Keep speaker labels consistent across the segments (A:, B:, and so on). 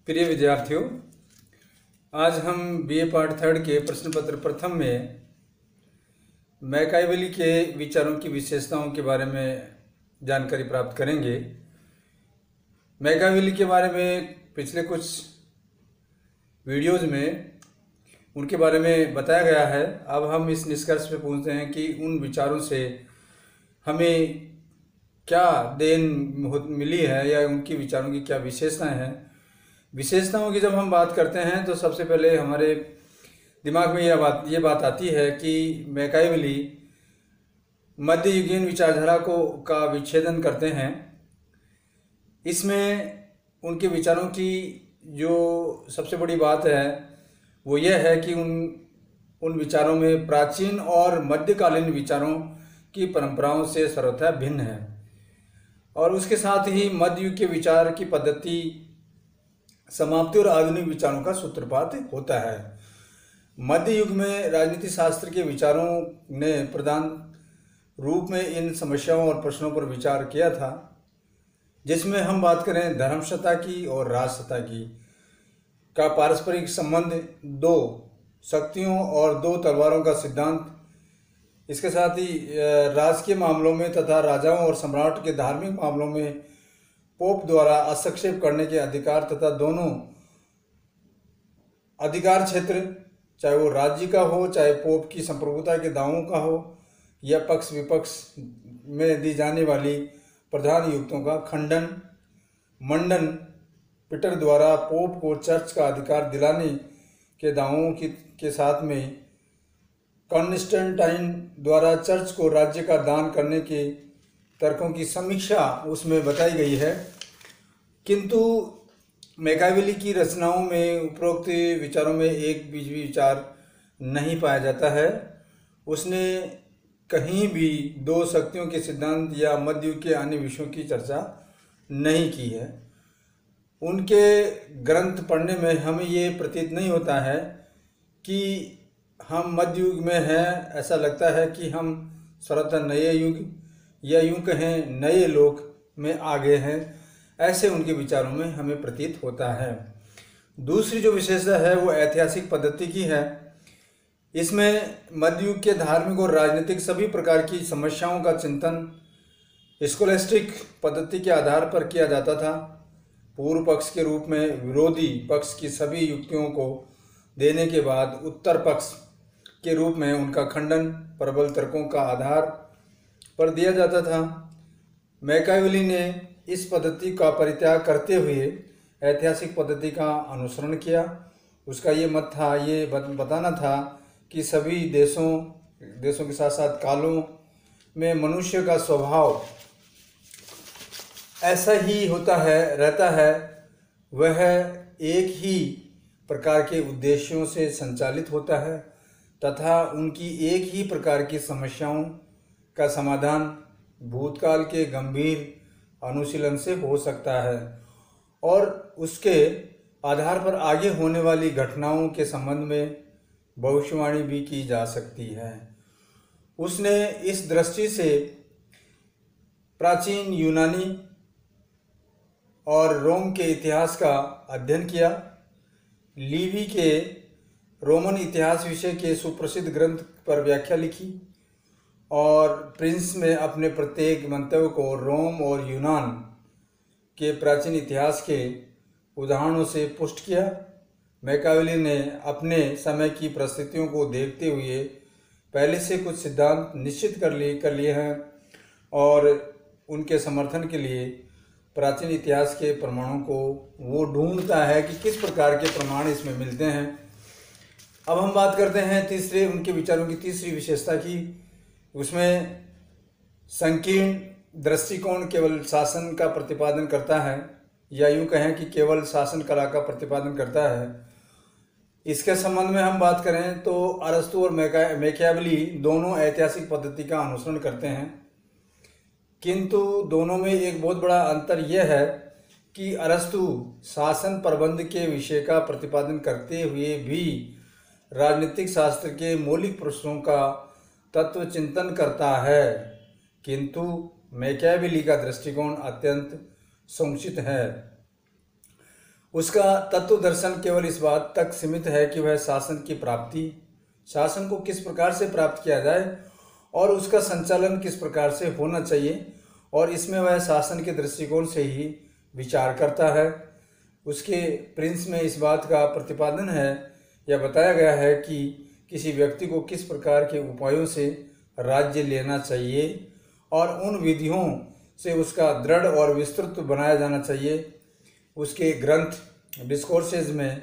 A: प्रिय विद्यार्थियों, आज हम बीए पार्ट थर्ड के प्रश्न पत्र प्रथम में मैकियावेली के विचारों की विशेषताओं के बारे में जानकारी प्राप्त करेंगे। मैकियावेली के बारे में पिछले कुछ वीडियोज़ में उनके बारे में बताया गया है। अब हम इस निष्कर्ष पे पहुंचते हैं कि उन विचारों से हमें क्या देन मिली है या उनकी विचारों की क्या विशेषताएं हैं। विशेषताओं की जब हम बात करते हैं तो सबसे पहले हमारे दिमाग में ये बात आती है कि मैकियावेली मध्ययुगीन विचारधारा का विच्छेदन करते हैं। इसमें उनके विचारों की जो सबसे बड़ी बात है वो यह है कि उन विचारों में प्राचीन और मध्यकालीन विचारों की परंपराओं से सर्वथा भिन्न है, और उसके साथ ही मध्य युग के विचार की पद्धति समाप्ति और आधुनिक विचारों का सूत्रपात होता है। मध्य युग में राजनीति शास्त्र के विचारों ने प्रधान रूप में इन समस्याओं और प्रश्नों पर विचार किया था, जिसमें हम बात करें धर्मसत्ता की और राजसत्ता की का पारस्परिक संबंध, दो शक्तियों और दो तलवारों का सिद्धांत, इसके साथ ही राजकीय मामलों में तथा राजाओं और सम्राट के धार्मिक मामलों में पोप द्वारा हस्तक्षेप करने के अधिकार तथा दोनों अधिकार क्षेत्र, चाहे वो राज्य का हो चाहे पोप की संप्रभुता के दावों का हो या पक्ष विपक्ष में दी जाने वाली प्रधान युक्तों का खंडन, मंडन, पीटर द्वारा पोप को चर्च का अधिकार दिलाने के दावों के साथ में कॉन्स्टेंटाइन द्वारा चर्च को राज्य का दान करने के तर्कों की समीक्षा उसमें बताई गई है। किंतु मैकियावेली की रचनाओं में उपरोक्त विचारों में एक भी विचार नहीं पाया जाता है। उसने कहीं भी दो शक्तियों के सिद्धांत या मध्य युग के अन्य विषयों की चर्चा नहीं की है। उनके ग्रंथ पढ़ने में हमें ये प्रतीत नहीं होता है कि हम मध्य युग में हैं। ऐसा लगता है कि हम सर्वथा नए युग या यूं कहें नए लोक में आ गए हैं, ऐसे उनके विचारों में हमें प्रतीत होता है। दूसरी जो विशेषता है वो ऐतिहासिक पद्धति की है। इसमें मध्य युग के धार्मिक और राजनीतिक सभी प्रकार की समस्याओं का चिंतन स्कोलेस्टिक पद्धति के आधार पर किया जाता था। पूर्व पक्ष के रूप में विरोधी पक्ष की सभी युक्तियों को देने के बाद उत्तर पक्ष के रूप में उनका खंडन प्रबल तर्कों का आधार पर दिया जाता था। मैकियावेली ने इस पद्धति का परित्याग करते हुए ऐतिहासिक पद्धति का अनुसरण किया। उसका ये मत था, ये बताना था कि सभी देशों के साथ साथ कालों में मनुष्य का स्वभाव ऐसा ही होता है, रहता है। वह एक ही प्रकार के उद्देश्यों से संचालित होता है तथा उनकी एक ही प्रकार की समस्याओं का समाधान भूतकाल के गंभीर अनुशीलन से हो सकता है और उसके आधार पर आगे होने वाली घटनाओं के संबंध में भविष्यवाणी भी की जा सकती है। उसने इस दृष्टि से प्राचीन यूनानी और रोम के इतिहास का अध्ययन किया। लिवी के रोमन इतिहास विषय के सुप्रसिद्ध ग्रंथ पर व्याख्या लिखी और प्रिंस में अपने प्रत्येक मंतव्य को रोम और यूनान के प्राचीन इतिहास के उदाहरणों से पुष्ट किया। मैकियावेली ने अपने समय की परिस्थितियों को देखते हुए पहले से कुछ सिद्धांत निश्चित कर लिए हैं और उनके समर्थन के लिए प्राचीन इतिहास के प्रमाणों को वो ढूंढता है कि किस प्रकार के प्रमाण इसमें मिलते हैं। अब हम बात करते हैं उनके विचारों की तीसरी विशेषता की। उसमें संकीर्ण दृष्टिकोण केवल शासन का प्रतिपादन करता है, या यूं कहें कि केवल शासन कला का प्रतिपादन करता है। इसके संबंध में हम बात करें तो अरस्तु और मैकियावेली दोनों ऐतिहासिक पद्धति का अनुसरण करते हैं, किंतु दोनों में एक बहुत बड़ा अंतर यह है कि अरस्तु शासन प्रबंध के विषय का प्रतिपादन करते हुए भी राजनीतिक शास्त्र के मौलिक प्रश्नों का तत्व चिंतन करता है, किंतु मैकियावेली का दृष्टिकोण अत्यंत समुचित है। उसका तत्व दर्शन केवल इस बात तक सीमित है कि वह शासन की प्राप्ति, शासन को किस प्रकार से प्राप्त किया जाए और उसका संचालन किस प्रकार से होना चाहिए, और इसमें वह शासन के दृष्टिकोण से ही विचार करता है। उसके प्रिंस में इस बात का प्रतिपादन है या बताया गया है कि किसी व्यक्ति को किस प्रकार के उपायों से राज्य लेना चाहिए और उन विधियों से उसका दृढ़ और विस्तृत बनाया जाना चाहिए। उसके ग्रंथ डिस्कोर्सेज में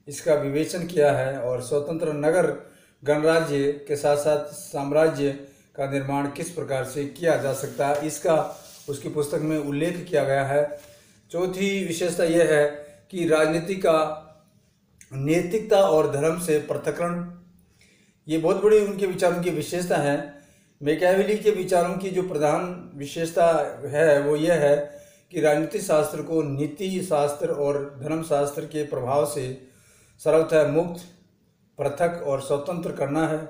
A: इसका विवेचन किया है और स्वतंत्र नगर गणराज्य के साथ साथ साम्राज्य का निर्माण किस प्रकार से किया जा सकता है, इसका उसकी पुस्तक में उल्लेख किया गया है। चौथी विशेषता यह है कि राजनीति का नैतिकता और धर्म से पृथक्करण, ये बहुत बड़ी उनके विचारों की विशेषता है। मैकियावेली के विचारों की जो प्रधान विशेषता है वो यह है कि राजनीति शास्त्र को नीति शास्त्र और धर्म शास्त्र के प्रभाव से सर्वथा मुक्त, पृथक और स्वतंत्र करना है।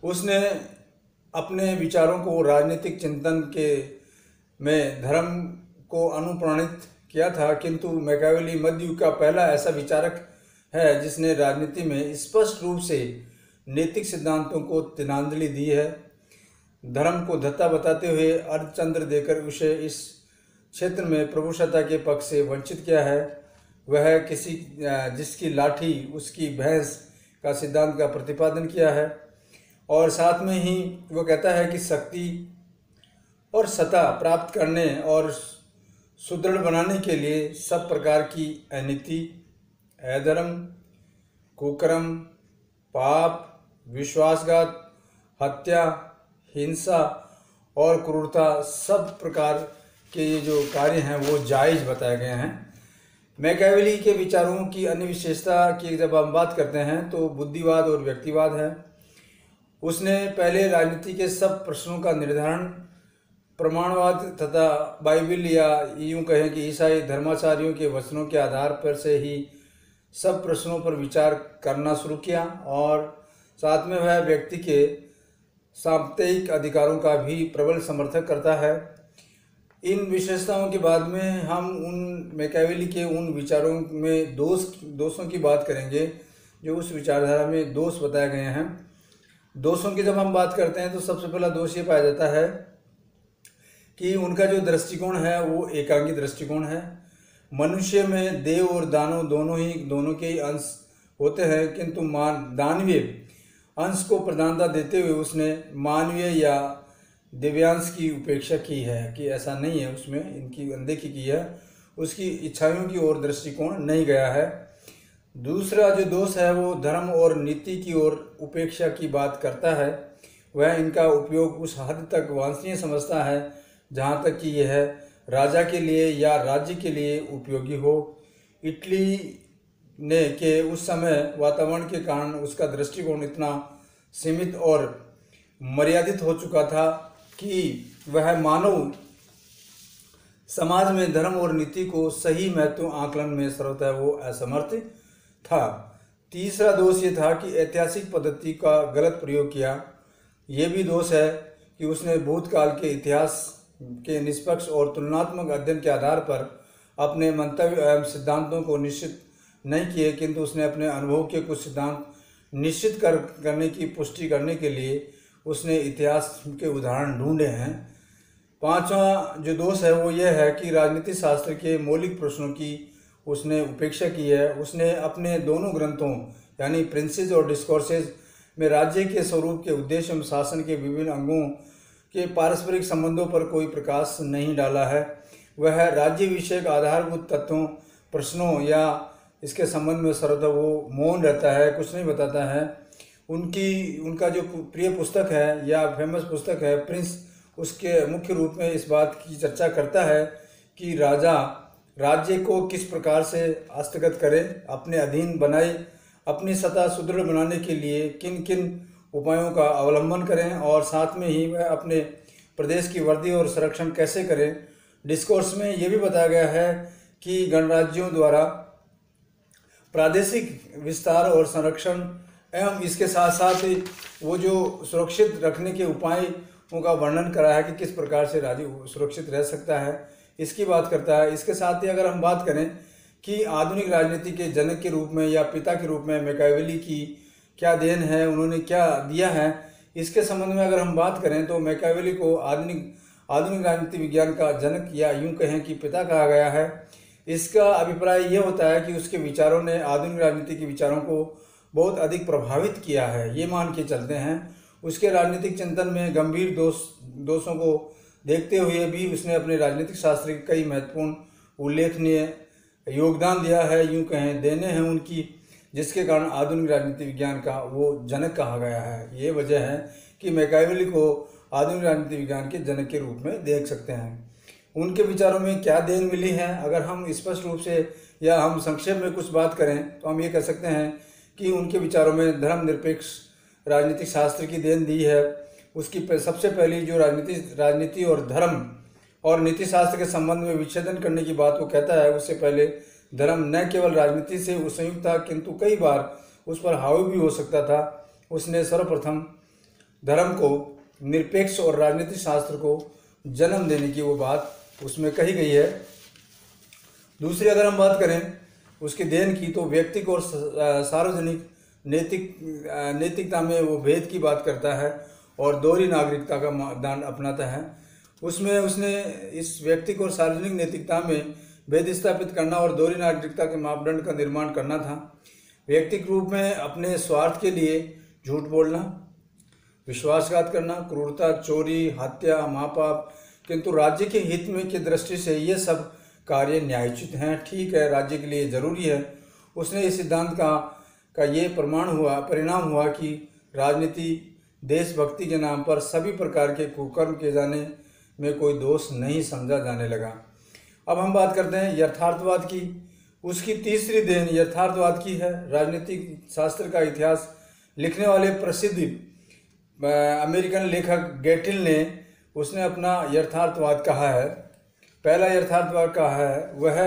A: उसने अपने विचारों को राजनीतिक चिंतन के में धर्म को अनुप्राणित किया था, किंतु मैकियावेली मध्य युग का पहला ऐसा विचारक है जिसने राजनीति में स्पष्ट रूप से नैतिक सिद्धांतों को तिलांजलि दी है। धर्म को धत्ता बताते हुए अर्धचंद्र देकर उसे इस क्षेत्र में प्रभुसत्ता के पक्ष से वंचित किया है। वह किसी जिसकी लाठी उसकी भैंस का सिद्धांत का प्रतिपादन किया है, और साथ में ही वो कहता है कि शक्ति और सत्ता प्राप्त करने और सुदृढ़ बनाने के लिए सब प्रकार की अनीति, अधर्म, कुकर्म, पाप, विश्वासघात, हत्या, हिंसा और क्रूरता, सब प्रकार के ये जो कार्य हैं वो जायज़ बताए गए हैं। मैकियावेली के विचारों की अन्य विशेषता की जब हम बात करते हैं तो बुद्धिवाद और व्यक्तिवाद है। उसने पहले राजनीति के सब प्रश्नों का निर्धारण प्रमाणवाद तथा बाइबिल या यूँ कहें कि ईसाई धर्माचार्यों के वचनों के आधार पर से ही सब प्रश्नों पर विचार करना शुरू किया, और साथ में वह व्यक्ति के साप्ताहिक अधिकारों का भी प्रबल समर्थक करता है। इन विशेषताओं के बाद में हम उन मैकियावेली के उन विचारों में दोषों की बात करेंगे जो उस विचारधारा में दोष बताए गए हैं। दोषों की जब हम बात करते हैं तो सबसे पहला दोष ये पाया जाता है कि उनका जो दृष्टिकोण है वो एकांगी दृष्टिकोण है। मनुष्य में देव और दानव दोनों के ही अंश होते हैं, किंतु दानवीय अंश को प्रधानता देते हुए उसने मानवीय या दिव्यांश की उपेक्षा की है कि ऐसा नहीं है, उसमें इनकी अनदेखी की है, उसकी इच्छाओं की ओर दृष्टिकोण नहीं गया है। दूसरा जो दोष है वो धर्म और नीति की ओर उपेक्षा की बात करता है। वह इनका उपयोग उस हद तक वांछनीय समझता है जहाँ तक कि यह राजा के लिए या राज्य के लिए उपयोगी हो। इटली के उस समय वातावरण के कारण उसका दृष्टिकोण इतना सीमित और मर्यादित हो चुका था कि वह मानव समाज में धर्म और नीति को सही महत्व आकलन में सर्वथा वो असमर्थ था। तीसरा दोष ये था कि ऐतिहासिक पद्धति का गलत प्रयोग किया। ये भी दोष है कि उसने भूतकाल के इतिहास के निष्पक्ष और तुलनात्मक अध्ययन के आधार पर अपने मंतव्य एवं सिद्धांतों को निश्चित नहीं किए, किंतु उसने अपने अनुभव के कुछ सिद्धांत निश्चित करने की पुष्टि करने के लिए उसने इतिहास के उदाहरण ढूंढे हैं। पांचवा जो दोष है वो यह है कि राजनीति शास्त्र के मौलिक प्रश्नों की उसने उपेक्षा की है। उसने अपने दोनों ग्रंथों यानी प्रिंसेस और डिस्कोर्सेज में राज्य के स्वरूप के उद्देश्य एवं शासन के विभिन्न अंगों के पारस्परिक संबंधों पर कोई प्रकाश नहीं डाला है। वह राज्य विषयक आधारभूत तत्वों, प्रश्नों या इसके संबंध में सर्वथा वो मौन रहता है, कुछ नहीं बताता है। उनका जो प्रिय पुस्तक है या फेमस पुस्तक है प्रिंस, उसके मुख्य रूप में इस बात की चर्चा करता है कि राजा राज्य को किस प्रकार से हस्तगत करे, अपने अधीन बनाए, अपनी सत्ता सुदृढ़ बनाने के लिए किन किन उपायों का अवलंबन करें, और साथ में ही वह अपने प्रदेश की वर्दी और संरक्षण कैसे करें। डिस्कोर्स में ये भी बताया गया है कि गणराज्यों द्वारा प्रादेशिक विस्तार और संरक्षण एवं इसके साथ साथ वो जो सुरक्षित रखने के उपायों का वर्णन करा है कि किस प्रकार से राज्य सुरक्षित रह सकता है, इसकी बात करता है। इसके साथ ही अगर हम बात करें कि आधुनिक राजनीति के जनक के रूप में या पिता के रूप में मैकियावेली की क्या देन है, उन्होंने क्या दिया है, इसके संबंध में अगर हम बात करें तो मैकियावेली को आधुनिक राजनीति विज्ञान का जनक या यूं कहें कि पिता कहा गया है। इसका अभिप्राय ये होता है कि उसके विचारों ने आधुनिक राजनीति के विचारों को बहुत अधिक प्रभावित किया है, ये मान के चलते हैं। उसके राजनीतिक चिंतन में गंभीर दोषों को देखते हुए भी उसने अपने राजनीतिक शास्त्र के कई महत्वपूर्ण उल्लेखनीय योगदान दिया है, यूं कहें देने हैं उनकी, जिसके कारण आधुनिक राजनीति विज्ञान का वो जनक कहा गया है। ये वजह है कि मैकियावेली को आधुनिक राजनीति विज्ञान के जनक के रूप में देख सकते हैं। उनके विचारों में क्या देन मिली है, अगर हम स्पष्ट रूप से या हम संक्षेप में कुछ बात करें तो हम ये कह सकते हैं कि उनके विचारों में धर्मनिरपेक्ष राजनीतिक शास्त्र की देन दी है। उसकी सबसे पहली जो राजनीति और धर्म और नीति शास्त्र के संबंध में विच्छेदन करने की बात वो कहता है, उससे पहले धर्म न केवल राजनीति से संयुक्त था किंतु कई बार उस पर हावी भी हो सकता था। उसने सर्वप्रथम धर्म को निरपेक्ष और राजनीतिक शास्त्र को जन्म देने की वो बात उसमें कही गई है। दूसरी अगर हम बात करें उसके देन की तो व्यक्तिक और सार्वजनिक नैतिकता में वो भेद की बात करता है और दोहरी नागरिकता का मानदंड अपनाता है। उसमें उसने इस व्यक्तिक और सार्वजनिक नैतिकता में भेद स्थापित करना और दोहरी नागरिकता के मापदंड का निर्माण करना था। व्यक्तिक रूप में अपने स्वार्थ के लिए झूठ बोलना, विश्वासघात करना, क्रूरता, चोरी, हत्या, महापाप, किंतु राज्य के हित में की दृष्टि से ये सब कार्य न्यायोचित हैं, ठीक है, राज्य के लिए जरूरी है। उसने इस सिद्धांत का ये परिणाम हुआ कि राजनीति देशभक्ति के नाम पर सभी प्रकार के कुकर्म किए जाने में कोई दोष नहीं समझा जाने लगा। अब हम बात करते हैं यथार्थवाद की। उसकी तीसरी देन यथार्थवाद की है। राजनीतिक शास्त्र का इतिहास लिखने वाले प्रसिद्ध अमेरिकन लेखक गेटिल ने उसने अपना यथार्थवाद कहा है। पहला यथार्थवाद कहा है वह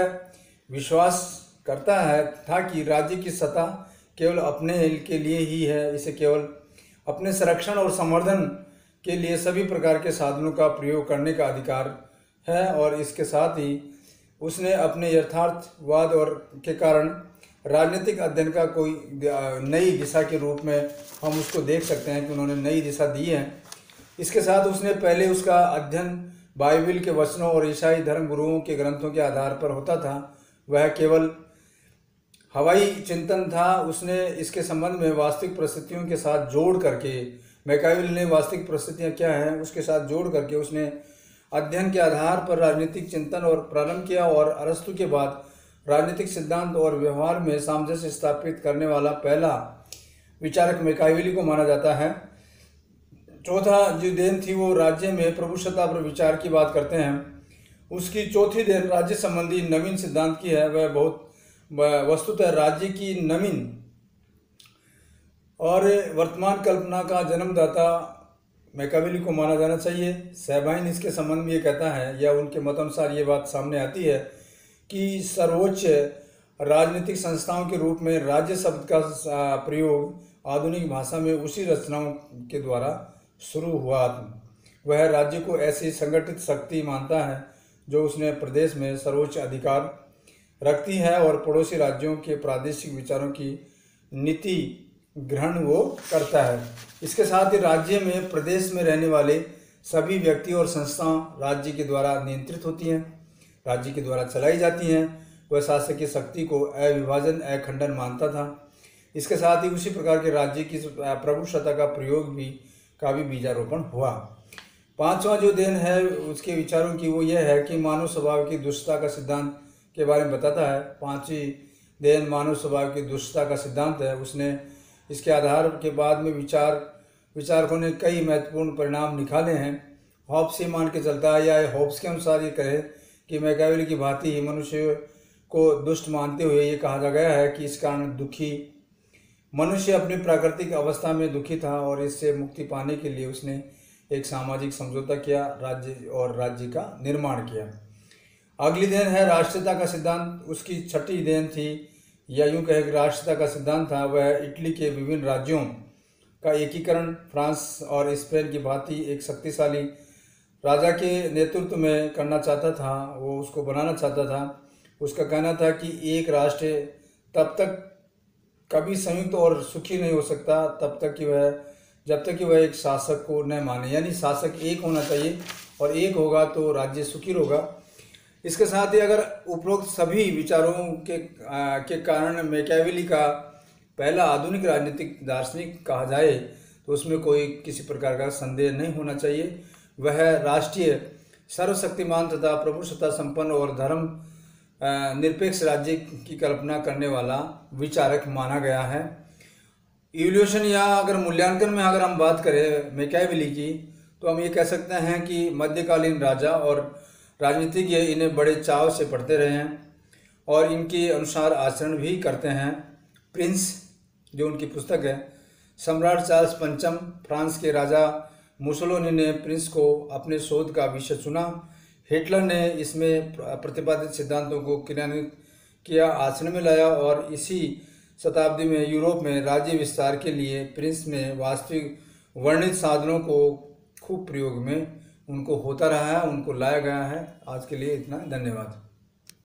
A: विश्वास करता है था कि राज्य की सत्ता केवल अपने के लिए ही है, इसे केवल अपने संरक्षण और संवर्धन के लिए सभी प्रकार के साधनों का प्रयोग करने का अधिकार है। और इसके साथ ही उसने अपने यथार्थवाद और के कारण राजनीतिक अध्ययन का कोई नई दिशा के रूप में हम उसको देख सकते हैं कि उन्होंने नई दिशा दी है। इसके साथ उसने पहले उसका अध्ययन बाइबिल के वचनों और ईसाई धर्म गुरुओं के ग्रंथों के आधार पर होता था, वह केवल हवाई चिंतन था। उसने इसके संबंध में वास्तविक परिस्थितियों के साथ जोड़ करके, मैकियावेली ने वास्तविक परिस्थितियाँ क्या हैं उसके साथ जोड़ करके उसने अध्ययन के आधार पर राजनीतिक चिंतन और प्रारंभ किया और अरस्तु के बाद राजनीतिक सिद्धांत और व्यवहार में सामंजस्य स्थापित करने वाला पहला विचारक मैकियावेली को माना जाता है। चौथा जो देन थी वो राज्य में प्रभुसत्ता पर विचार की बात करते हैं। उसकी चौथी देन राज्य संबंधी नवीन सिद्धांत की है। वह बहुत वस्तुतः राज्य की नवीन और वर्तमान कल्पना का जन्मदाता मैकियावेली को माना जाना चाहिए। सैबाइन इसके संबंध में ये कहता है या उनके मत अनुसार ये बात सामने आती है कि सर्वोच्च राजनीतिक संस्थाओं के रूप में राज्य शब्द का प्रयोग आधुनिक भाषा में उसी रचनाओं के द्वारा शुरू हुआ। वह राज्य को ऐसी संगठित शक्ति मानता है जो उसने प्रदेश में सर्वोच्च अधिकार रखती है और पड़ोसी राज्यों के प्रादेशिक विचारों की नीति ग्रहण वो करता है। इसके साथ ही राज्य में प्रदेश में रहने वाले सभी व्यक्ति और संस्थाएं राज्य के द्वारा नियंत्रित होती हैं, राज्य के द्वारा चलाई जाती हैं। वह शासकीय शक्ति को अविभाजन अखंडन मानता था। इसके साथ ही उसी प्रकार के राज्य की प्रभुसत्ता का प्रयोग का भी बीजारोपण हुआ। पांचवा जो देन है उसके विचारों की वो यह है कि मानव स्वभाव की दुष्टता का सिद्धांत के बारे में बताता है। पांचवी देन मानव स्वभाव की दुष्टता का सिद्धांत है। उसने इसके आधार के बाद में विचारकों ने कई महत्वपूर्ण परिणाम निकाले हैं। हॉब्स ये मान के चलता है या हॉब्स के अनुसार ये कहे कि मैकियावेली की भांति ही मनुष्य को दुष्ट मानते हुए ये कहा गया है कि इस कारण दुखी मनुष्य अपनी प्राकृतिक अवस्था में दुखी था और इससे मुक्ति पाने के लिए उसने एक सामाजिक समझौता किया, राज्य का निर्माण किया। अगली देन है राष्ट्रीयता का सिद्धांत। उसकी छठी देन थी या यूं कहे कि राष्ट्रीयता का सिद्धांत था वह इटली के विभिन्न राज्यों का एकीकरण फ्रांस और स्पेन की भांति एक शक्तिशाली राजा के नेतृत्व में करना चाहता था, वो उसको बनाना चाहता था। उसका कहना था कि एक राष्ट्र तब तक कभी संयुक्त और सुखी नहीं हो सकता जब तक कि वह एक शासक को न माने, यानी शासक एक होना चाहिए और एक होगा तो राज्य सुखी होगा। इसके साथ ही अगर उपरोक्त सभी विचारों के कारण मैकियावेली का पहला आधुनिक राजनीतिक दार्शनिक कहा जाए तो उसमें कोई किसी प्रकार का संदेह नहीं होना चाहिए। वह राष्ट्रीय सर्वशक्तिमान तथा प्रभुसत्ता संपन्न और धर्म निरपेक्ष राज्य की कल्पना करने वाला विचारक माना गया है। इवोल्यूशन या अगर मूल्यांकन में अगर हम बात करें मैकियावेली की, तो हम ये कह सकते हैं कि मध्यकालीन राजा और राजनीतिज्ञ इन्हें बड़े चाव से पढ़ते रहे हैं और इनके अनुसार आचरण भी करते हैं। प्रिंस जो उनकी पुस्तक है, सम्राट चार्ल्स पंचम फ्रांस के राजा मुसोलिनी ने प्रिंस को अपने शोध का विषय चुना। हिटलर ने इसमें प्रतिपादित सिद्धांतों को क्रियान्वित किया, आचरण में लाया और इसी शताब्दी में यूरोप में राज्य विस्तार के लिए प्रिंस में वास्तविक वर्णित साधनों को खूब प्रयोग में उनको होता रहा है, उनको लाया गया है। आज के लिए इतना, धन्यवाद।